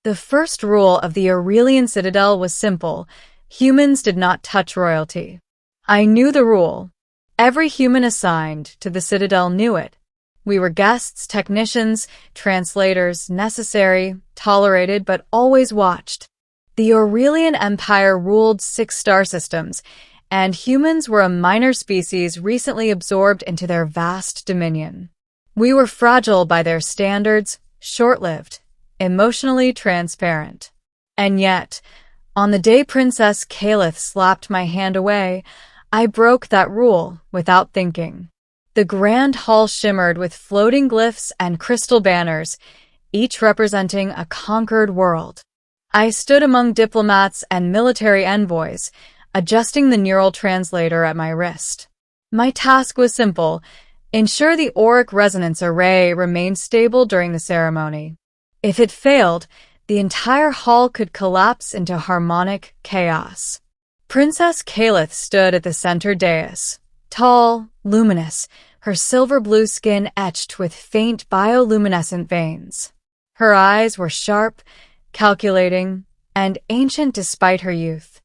The first rule of the Aurelian Citadel was simple: humans did not touch royalty. I knew the rule. Every human assigned to the Citadel knew it. We were guests, technicians, translators, necessary, tolerated, but always watched. The Aurelian Empire ruled 6 star systems, and humans were a minor species recently absorbed into their vast dominion. We were fragile by their standards, short-lived, emotionally transparent. And yet, on the day Princess Caliph slapped my hand away, I broke that rule without thinking. The grand hall shimmered with floating glyphs and crystal banners, each representing a conquered world. I stood among diplomats and military envoys, adjusting the neural translator at my wrist. My task was simple: ensure the auric resonance array remained stable during the ceremony. If it failed, the entire hall could collapse into harmonic chaos. Princess Caliph stood at the center dais, tall, luminous, her silver-blue skin etched with faint bioluminescent veins. Her eyes were sharp, calculating, and ancient despite her youth.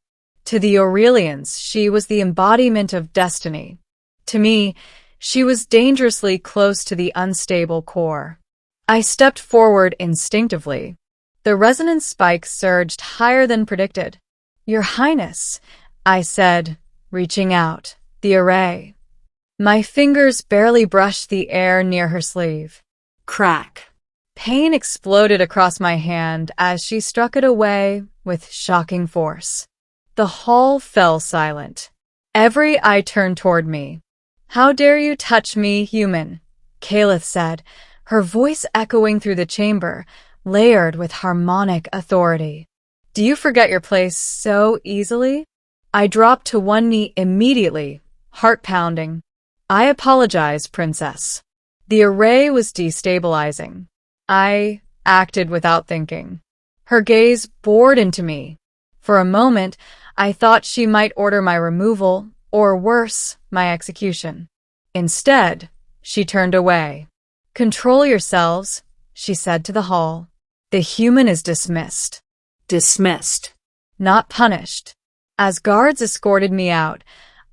To the Aurelians, she was the embodiment of destiny. To me, she was dangerously close to the unstable core. I stepped forward instinctively. The resonance spike surged higher than predicted. "Your Highness," I said, reaching out. The array. My fingers barely brushed the air near her sleeve. Crack. Pain exploded across my hand as she struck it away with shocking force. The hall fell silent. Every eye turned toward me. "How dare you touch me, human?" Caliph said, her voice echoing through the chamber, layered with harmonic authority. "Do you forget your place so easily?" I dropped to one knee immediately, heart pounding. "I apologize, Princess." The array was destabilizing. I acted without thinking. Her gaze bored into me. For a moment, I thought she might order my removal, or worse, my execution. Instead, she turned away. "Control yourselves," she said to the hall. "The human is dismissed." Dismissed. Not punished. As guards escorted me out,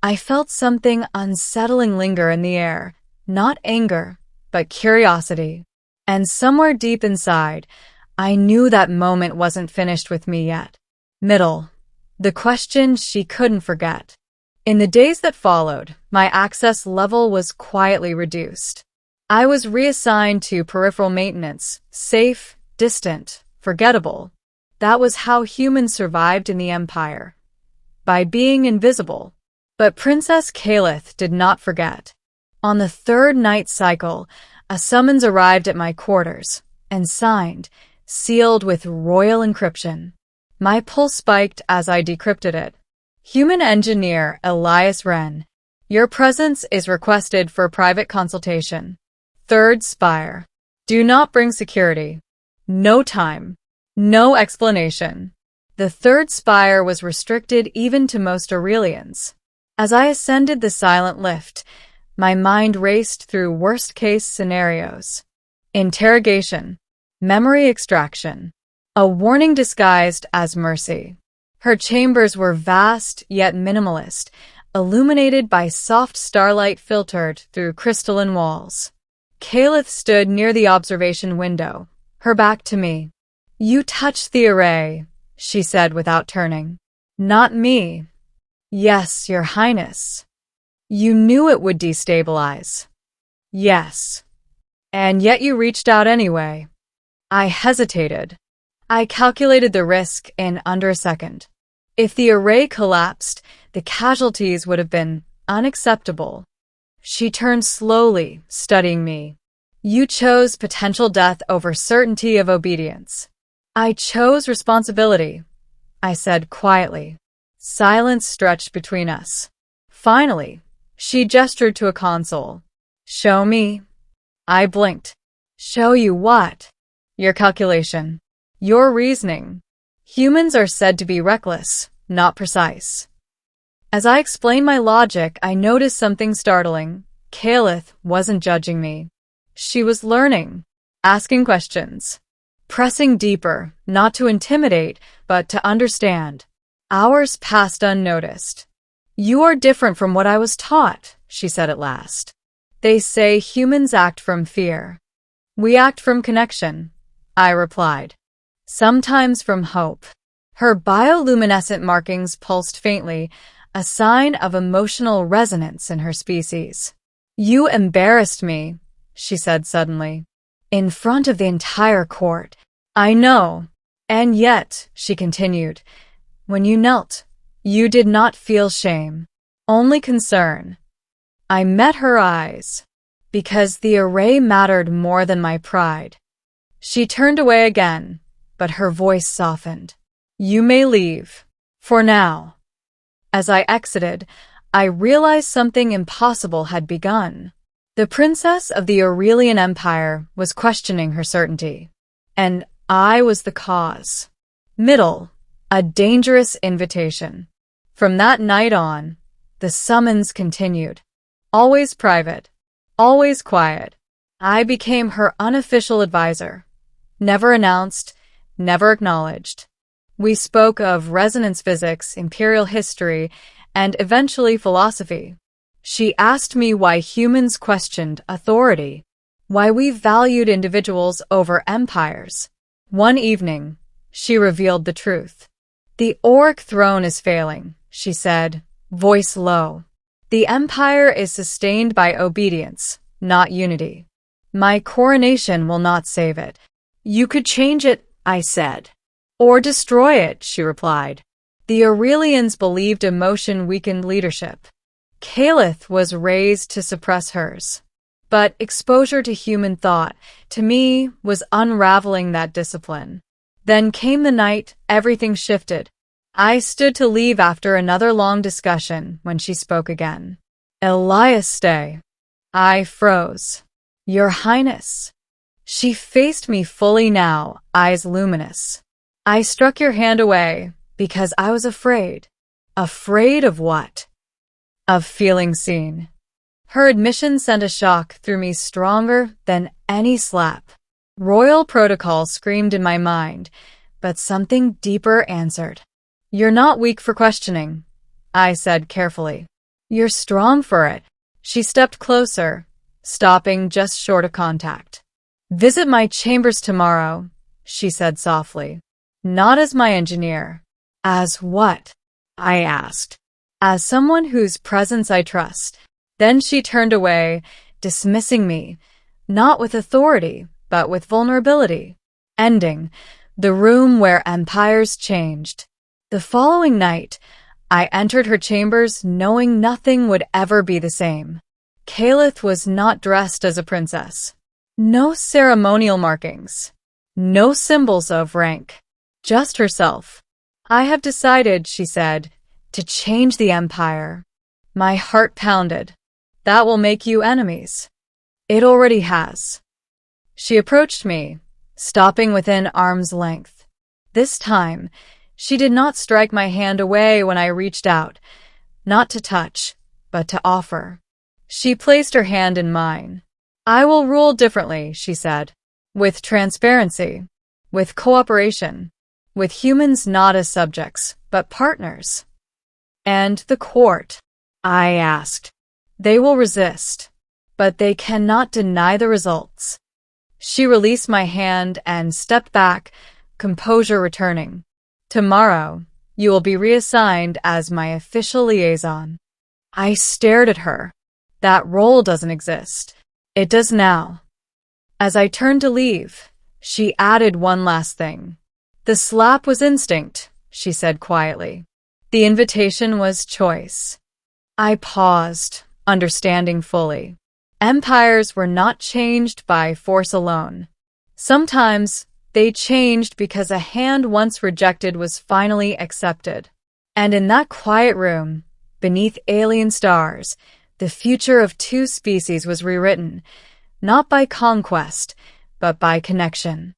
I felt something unsettling linger in the air. Not anger, but curiosity. And somewhere deep inside, I knew that moment wasn't finished with me yet. Middle. The question she couldn't forget. In the days that followed, my access level was quietly reduced. I was reassigned to peripheral maintenance, safe, distant, forgettable. That was how humans survived in the Empire. By being invisible. But Princess Caliph did not forget. On the 3rd night cycle, a summons arrived at my quarters, and signed, sealed with royal encryption. My pulse spiked as I decrypted it. "Human engineer Elias Wren, your presence is requested for private consultation. 3rd Spire. Do not bring security. No time. No explanation." The 3rd Spire was restricted even to most Aurelians. As I ascended the silent lift, my mind raced through worst-case scenarios. Interrogation. Memory extraction. A warning disguised as mercy. Her chambers were vast yet minimalist, illuminated by soft starlight filtered through crystalline walls. Caliph stood near the observation window, her back to me. "You touched the array," she said without turning. "Not me." "Yes, Your Highness." "You knew it would destabilize." "Yes." "And yet you reached out anyway." I hesitated. I calculated the risk in under a second. If the array collapsed, the casualties would have been unacceptable. She turned slowly, studying me. "You chose potential death over certainty of obedience." "I chose responsibility," I said quietly. Silence stretched between us. Finally, she gestured to a console. "Show me." I blinked. "Show you what?" "Your calculation. Your reasoning. Humans are said to be reckless, not precise." As I explained my logic, I noticed something startling. Caliph wasn't judging me. She was learning, asking questions. pressing deeper, not to intimidate, but to understand. Hours passed unnoticed. "You are different from what I was taught," she said at last. "They say humans act from fear. We act from connection," I replied. "Sometimes from hope." Her bioluminescent markings pulsed faintly, a sign of emotional resonance in her species. "You embarrassed me," she said suddenly, "in front of the entire court." "I know. And yet," she continued, "when you knelt, you did not feel shame, only concern." I met her eyes, because the array mattered more than my pride. She turned away again, but her voice softened. "You may leave. For now." As I exited, I realized something impossible had begun. The princess of the Aurelian Empire was questioning her certainty, and I was the cause. Middle, a dangerous invitation. From that night on, the summons continued. Always private, always quiet. I became her unofficial advisor. Never announced, never acknowledged. We spoke of resonance physics, imperial history, and eventually philosophy. She asked me why humans questioned authority, why we valued individuals over empires. One evening, she revealed the truth. "The Auric throne is failing," she said, voice low. "The empire is sustained by obedience, not unity. My coronation will not save it." "You could change it," I said. "Or destroy it," she replied. The Aurelians believed emotion weakened leadership. Caliph was raised to suppress hers. But exposure to human thought, to me, was unraveling that discipline. Then came the night, everything shifted. I stood to leave after another long discussion when she spoke again. "Elias, stay." I froze. "Your Highness." She faced me fully now, eyes luminous. "I struck your hand away because I was afraid." "Afraid of what?" "Of feeling seen." Her admission sent a shock through me stronger than any slap. Royal protocol screamed in my mind, but something deeper answered. "You're not weak for questioning," I said carefully. "You're strong for it." She stepped closer, stopping just short of contact. "Visit my chambers tomorrow," she said softly. "Not as my engineer." "As what?" I asked. "As someone whose presence I trust." Then she turned away, dismissing me, not with authority, but with vulnerability. Ending, the room where empires changed. The following night, I entered her chambers knowing nothing would ever be the same. Caliph was not dressed as a princess. No ceremonial markings. No symbols of rank. Just herself. "I have decided," she said, "to change the empire." My heart pounded. "That will make you enemies." "It already has." She approached me, stopping within arm's length. This time, she did not strike my hand away when I reached out, not to touch, but to offer. She placed her hand in mine. "I will rule differently," she said, "with transparency, with cooperation, with humans not as subjects, but partners." "And the court?" I asked. "They will resist, but they cannot deny the results." She released my hand and stepped back, composure returning. "Tomorrow, you will be reassigned as my official liaison." I stared at her. "That role doesn't exist." "It does now." As I turned to leave, she added one last thing. "The slap was instinct," she said quietly. "The invitation was choice." I paused, understanding fully. Empires were not changed by force alone. Sometimes they changed because a hand once rejected was finally accepted. And in that quiet room, beneath alien stars, the future of two species was rewritten, not by conquest, but by connection.